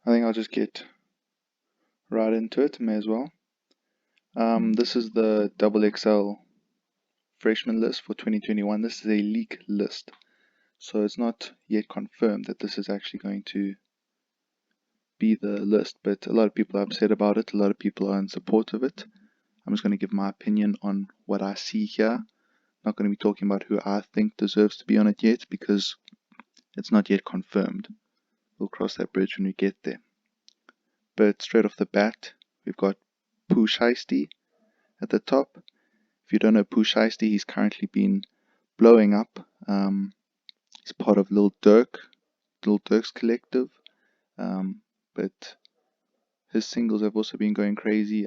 I think I'll just get right into it, may as well. This is the XXL Freshman List for 2021. This is a leak list, so it's not yet confirmed that this is actually going to be the list, but a lot of people are upset about it. A lot of people are in support of it. I'm just going to give my opinion on what I see here. Not going to be talking about who I think deserves to be on it yet, because it's not yet confirmed. We'll cross that bridge when we get there. But straight off the bat, we've got Pooh Shiesty at the top. If you don't know Pooh Shiesty, he's currently been blowing up. He's part of Lil Durk's collective. But his singles have also been going crazy.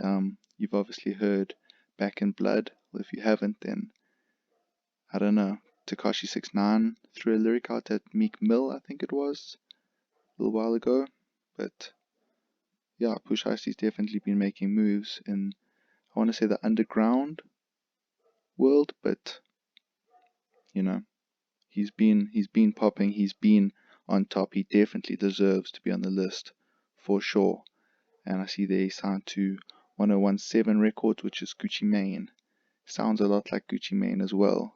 You've obviously heard Back in Blood. Well, if you haven't, then I don't know. Tekashi 6ix9ine threw a lyric out at Meek Mill, I think it was, a little while ago. But yeah, Pooh Shiesty's definitely been making moves in, I want to say, the underground world, but you know, he's been popping, he's been on top. He definitely deserves to be on the list for sure. And I see they signed to 1017 Records, which is Gucci Mane. Sounds a lot like Gucci Mane as well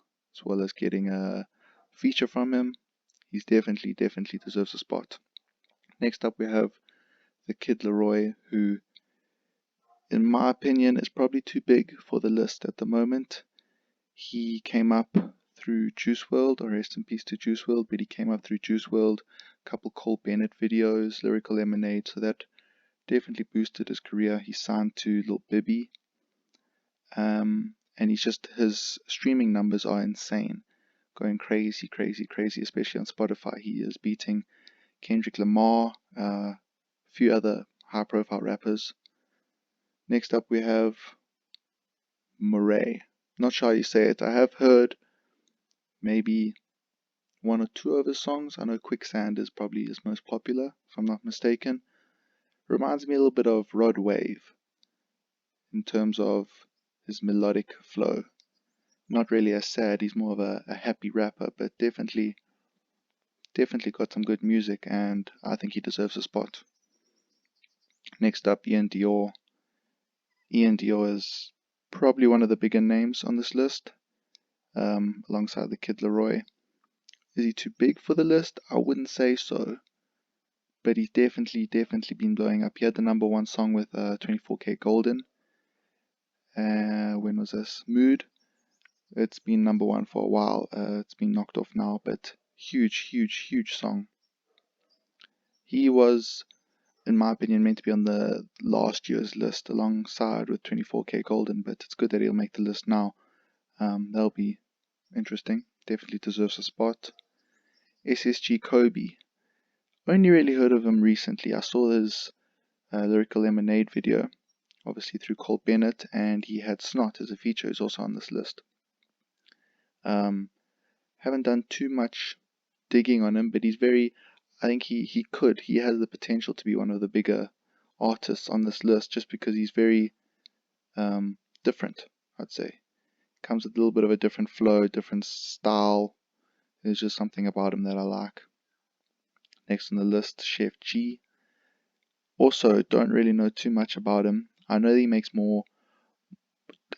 as getting a feature from him. He's definitely deserves a spot. Next up we have the Kid Laroi, who in my opinion is probably too big for the list at the moment. He came up through Juice WRLD, or rest in peace to Juice WRLD, but he came up through Juice WRLD, a couple Cole Bennett videos, Lyrical Lemonade, so that definitely boosted his career. He signed to Lil Bibby, and his streaming numbers are insane, going crazy, especially on Spotify. He is beating Kendrick Lamar, a few other high-profile rappers. Next up we have Murray. Not sure how you say it. I have heard maybe one or two of his songs. I know Quicksand is probably his most popular, if I'm not mistaken. Reminds me a little bit of Rod Wave in terms of his melodic flow. Not really as sad, he's more of a happy rapper, but definitely got some good music, and I think he deserves a spot. Next up, Ian Dior. Ian Dior is probably one of the bigger names on this list, alongside the Kid Laroi. Is he too big for the list? I wouldn't say so, but he's definitely been blowing up. He had the #1 song with 24K Golden. When was this? Mood. It's been #1 for a while. It's been knocked off now, but huge song. He was, in my opinion, meant to be on the last year's list alongside with 24K Golden, but it's good that he'll make the list now. That'll be interesting. Definitely deserves a spot. SSG Kobe. Only really heard of him recently. I saw his Lyrical Lemonade video, obviously through Cole Bennett, and he had Snot as a feature, who's also on this list. Haven't done too much digging on him, but I think he has the potential to be one of the bigger artists on this list, just because he's very different, I'd say. Comes with a little bit of a different flow, different style. There's just something about him that I like. Next on the list, Chef G. Also, don't really know too much about him. I know that he makes more,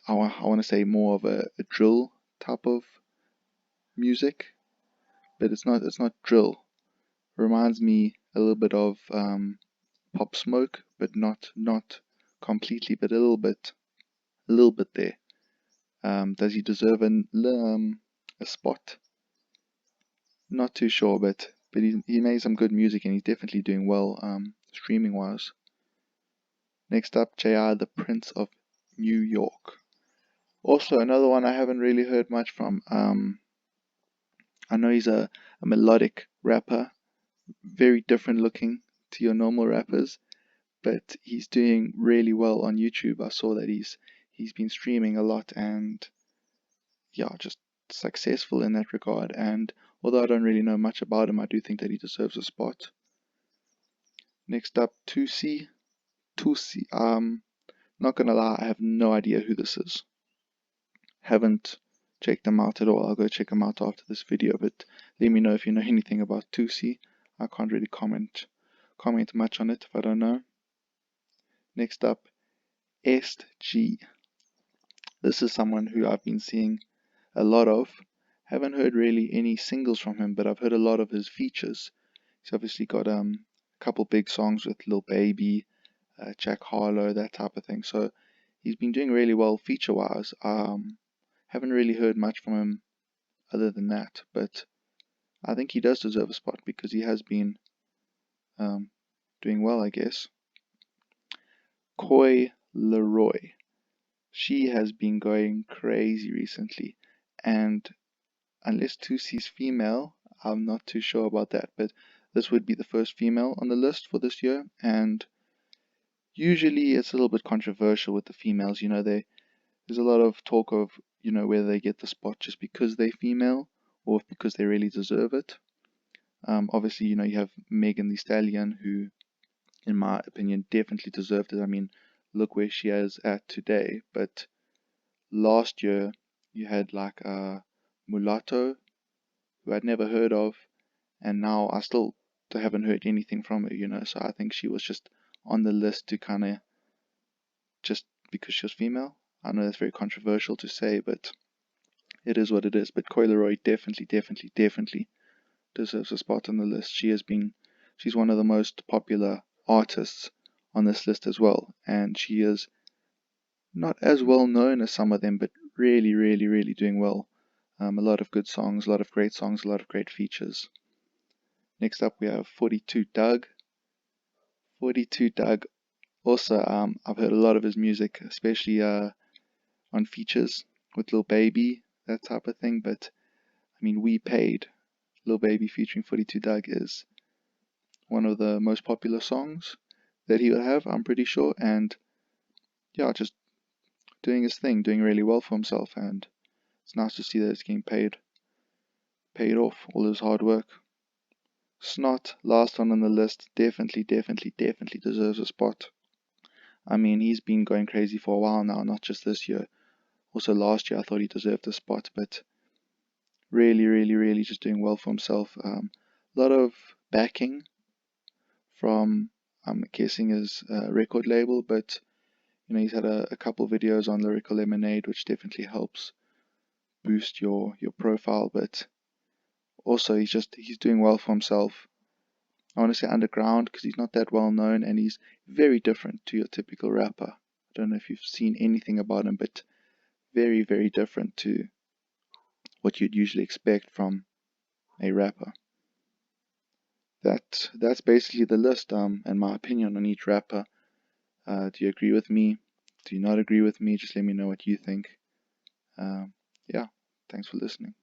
I want to say more of a drill type of music, but it's not drill. Reminds me a little bit of Pop Smoke, but not completely, but a little bit there. Does he deserve a spot? Not too sure, but he made some good music, and he's definitely doing well streaming wise. Next up, J.I. the Prince of New York. Also another one I haven't really heard much from. I know he's a melodic rapper, very different looking to your normal rappers, but he's doing really well on YouTube. I saw that he's been streaming a lot, and yeah, just successful in that regard. And although I don't really know much about him, I do think that he deserves a spot. Next up, Tusi. Not gonna lie, I have no idea who this is. Haven't checked them out at all. I'll go check them out after this video, but let me know if you know anything about Tusi. I can't really comment comment much on it if I don't know. Next up, SG. This is someone who I've been seeing a lot of. Haven't heard really any singles from him, but I've heard a lot of his features. He's obviously got a couple big songs with Lil Baby, Jack Harlow, that type of thing. So he's been doing really well feature-wise. Haven't really heard much from him other than that, but I think he does deserve a spot because he has been doing well, I guess. Coy Leroy. She has been going crazy recently, and unless Tusi's female, I'm not too sure about that, but this would be the first female on the list for this year, and usually it's a little bit controversial with the females. There's a lot of talk of, whether they get the spot just because they're female or because they really deserve it. Obviously, you have Megan Thee Stallion, who, in my opinion, definitely deserved it. I mean, look where she is at today. But last year, you had like Mulatto, who I'd never heard of, and now I still haven't heard anything from her, so I think she was just on the list to kind of just because she was female. I know that's very controversial to say, but it is what it is. But Coy Leroy definitely deserves a spot on the list. She's one of the most popular artists on this list as well, and she is not as well known as some of them, but really doing well. A lot of good songs, a lot of great songs, a lot of great features. Next up we have 42 Doug. 42 Doug, also I've heard a lot of his music, especially on features with Lil Baby, that type of thing, but I mean, We Paid, Lil Baby featuring 42 Doug is one of the most popular songs that he would have, I'm pretty sure, and yeah, just doing his thing, doing really well for himself, and it's nice to see that it's getting paid off, all his hard work. Snot, last one on the list, definitely deserves a spot. I mean, he's been going crazy for a while now, not just this year. Also last year I thought he deserved a spot, but really just doing well for himself. A lot of backing from, I'm guessing, his record label, but he's had a couple videos on Lyrical Lemonade, which definitely helps boost your profile, but also he's doing well for himself. I want to say underground because he's not that well known, and he's very different to your typical rapper. I don't know if you've seen anything about him, but very different to what you'd usually expect from a rapper. That's basically the list, and my opinion on each rapper. Do you agree with me? Do you not agree with me? Just let me know what you think. Yeah, thanks for listening.